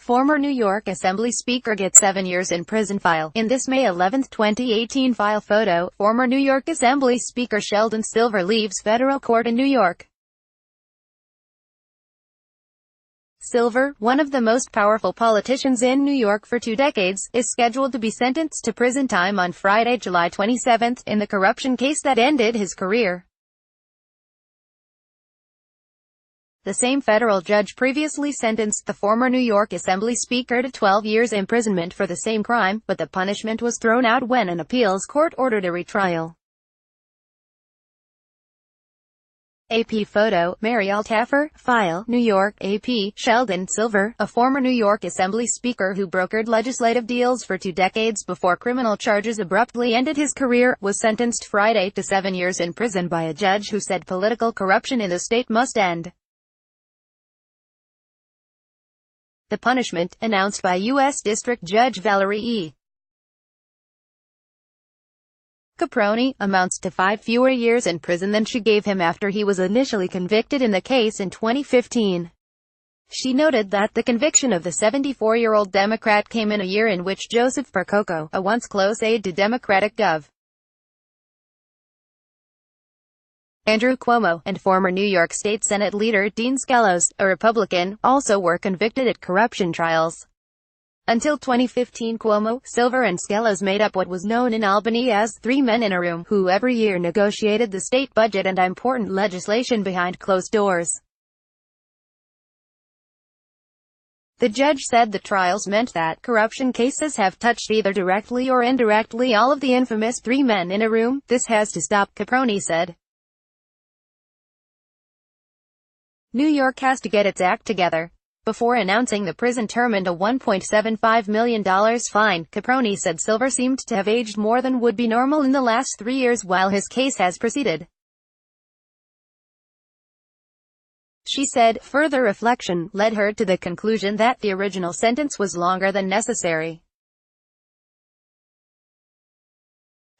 Former New York Assembly Speaker gets 7 years in prison file. In this May 11, 2018 file photo, former New York Assembly Speaker Sheldon Silver leaves federal court in New York. Silver, one of the most powerful politicians in New York for 2 decades, is scheduled to be sentenced to prison time on Friday, July 27, in the corruption case that ended his career. The same federal judge previously sentenced the former New York Assembly Speaker to 12 years imprisonment for the same crime, but the punishment was thrown out when an appeals court ordered a retrial. AP photo, Mary Altaffer, file, New York, AP, Sheldon Silver, a former New York Assembly Speaker who brokered legislative deals for 2 decades before criminal charges abruptly ended his career, was sentenced Friday to 7 years in prison by a judge who said political corruption in the state must end. The punishment, announced by U.S. District Judge Valerie E. Caproni, amounts to 5 fewer years in prison than she gave him after he was initially convicted in the case in 2015. She noted that the conviction of the 74-year-old Democrat came in a year in which Joseph Percoco, a once close aide to Democratic Gov. Andrew Cuomo, and former New York State Senate leader Dean Skelos, a Republican, also were convicted at corruption trials. Until 2015, Cuomo, Silver and Skelos made up what was known in Albany as 3 men in a room, who every year negotiated the state budget and important legislation behind closed doors. The judge said the trials meant that corruption cases have touched either directly or indirectly all of the infamous 3 men in a room. This has to stop, Caproni said. New York has to get its act together. Before announcing the prison term and a $1.75 million fine, Caproni said Silver seemed to have aged more than would be normal in the last 3 years while his case has proceeded. She said, further reflection led her to the conclusion that the original sentence was longer than necessary.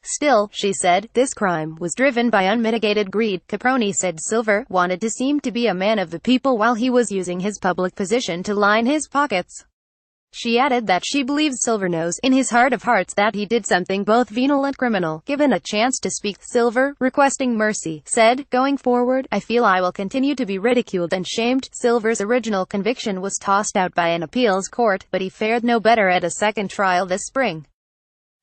Still, she said, this crime was driven by unmitigated greed. Caproni said Silver wanted to seem to be a man of the people while he was using his public position to line his pockets. She added that she believes Silver knows, in his heart of hearts, that he did something both venal and criminal. Given a chance to speak, Silver, requesting mercy, said, going forward, I feel I will continue to be ridiculed and shamed. Silver's original conviction was tossed out by an appeals court, but he fared no better at a second trial this spring.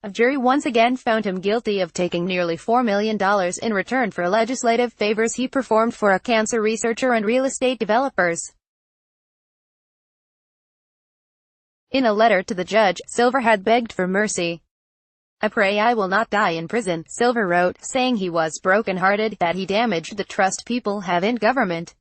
A jury once again found him guilty of taking nearly $4 million in return for legislative favors he performed for a cancer researcher and real estate developers. In a letter to the judge, Silver had begged for mercy. I pray I will not die in prison, Silver wrote, saying he was broken-hearted, that he damaged the trust people have in government.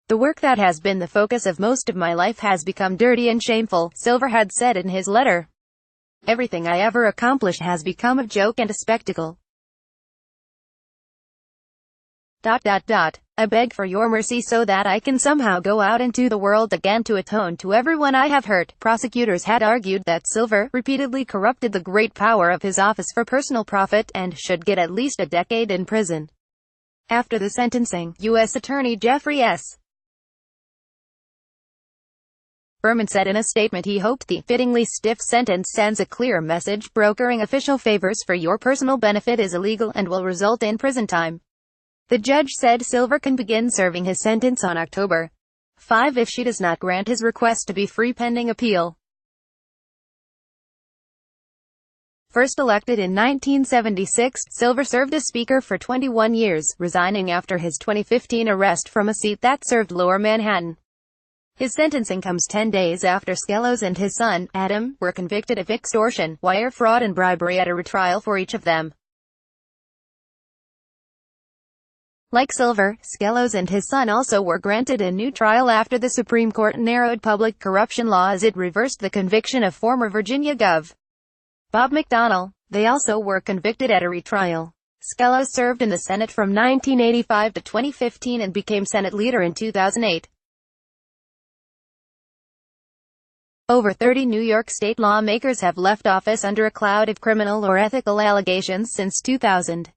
The work that has been the focus of most of my life has become dirty and shameful, Silver had said in his letter. Everything I ever accomplished has become a joke and a spectacle. I beg for your mercy so that I can somehow go out into the world again to atone to everyone I have hurt. Prosecutors had argued that Silver repeatedly corrupted the great power of his office for personal profit and should get at least a decade in prison. After the sentencing, U.S. Attorney Jeffrey S. Berman said in a statement he hoped the fittingly stiff sentence sends a clear message: brokering official favors for your personal benefit is illegal and will result in prison time. The judge said Silver can begin serving his sentence on October 5 if she does not grant his request to be free pending appeal. First elected in 1976, Silver served as Speaker for 21 years, resigning after his 2015 arrest from a seat that served Lower Manhattan. His sentencing comes 10 days after Skelos and his son, Adam, were convicted of extortion, wire fraud and bribery at a retrial for each of them. Like Silver, Skelos and his son also were granted a new trial after the Supreme Court narrowed public corruption law as it reversed the conviction of former Virginia Gov. Bob McDonnell. They also were convicted at a retrial. Skelos served in the Senate from 1985 to 2015 and became Senate leader in 2008. Over 30 New York State lawmakers have left office under a cloud of criminal or ethical allegations since 2000.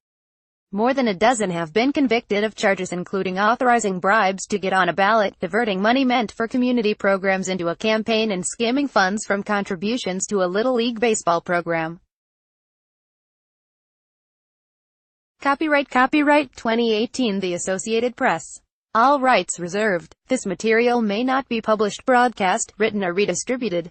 More than a dozen have been convicted of charges including authorizing bribes to get on a ballot, diverting money meant for community programs into a campaign, and skimming funds from contributions to a Little League baseball program. Copyright 2018 The Associated Press. All rights reserved. This material may not be published, broadcast, written or redistributed.